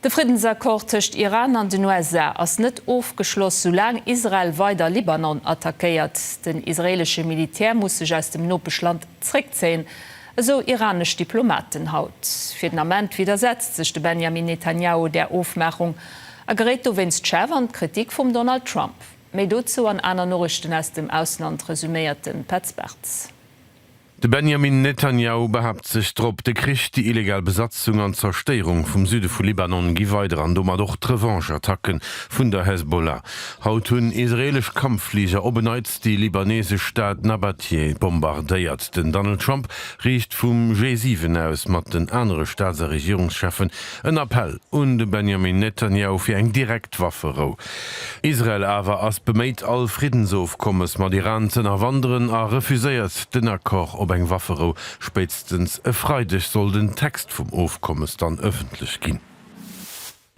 De Friedensakkord tëcht Iran an den USA ass net ofgeschloss, solang Israel weiter Libanon attackéiert. Den israelsche Militär muss sich aus dem Notbeschland zurückziehen, so iranisch Diplomaten haut. Für den Amment widersetzt sich de Benjamin Netanyahu der Aufmachung, gerät Winstschew an Kritik vom Donald Trump. Mei dazu an einer Nachrichten aus dem Ausland resümierten Petzberts. De Benjamin Netanyahu behabt sich trop de Krieg die illegal Besatzung an Zerstörung vom Süde vu Libanon gi weiter an dommer doch Revancheattacken vun der Hezbollah. Haut hunn israelisch Kampfflieger obeneiz die libanese Staat Nabatieh bombardéiert. Den Donald Trump riecht vum G7 aus mat den andere Staats- und Regierungschefen en Appell und de Benjamin Netanyahu fir eng Direktwafferou. Israel awer ass bemeit all Friedensaufkommes mat Iran zen erwanderen a refuséiert den Akkor ob eng Wafferou spätstens freidig soll den Text vom Aufkommes dann öffentlich gehen.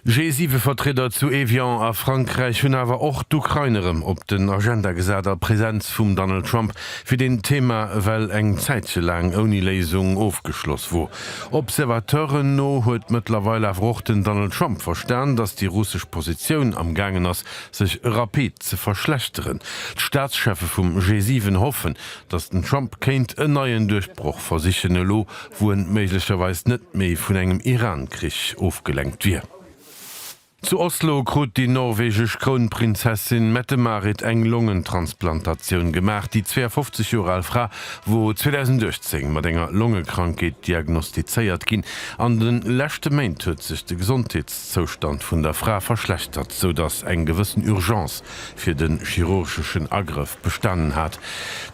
G7-Vertreter zu Evian a Frankreich hunn awer och d'Ukrainerem op den Agenda gesäter Präsenz vum Donald Trump fir den Thema well eng Zäitche lang oni Lesung aufgeschloss wo. Observateuren no huet mittlerweile auch den Donald Trump verstanden, dass die russisch Position am Gangen ass sich rapid ze verschlechteren. Staatschefe vum G7 hoffen, dass den Trump kenint en neuen Durchbruch versichene lo, wo en möglicherweise net méi vun engem Irankrieg aufgelenkt wird. Zu Oslo krut die norwegisch Kronprinzessin Mette-Marit eng Lungentransplantation gemacht. Die 52 Jahre alte Frau, wo 2016 mit einer Lungenkrankheit diagnostiziert ging, an den letzten Monat hat sich der Gesundheitszustand von der Frau verschlechtert, sodass eine gewisse Urgenz für den chirurgischen Angriff bestanden hat.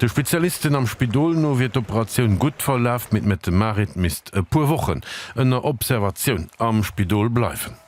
Der Spezialistin am Spital no wird die Operation gut verlaufen. Mit Mette-Marit misst ein paar Wochen eine Observation am Spital bleiben.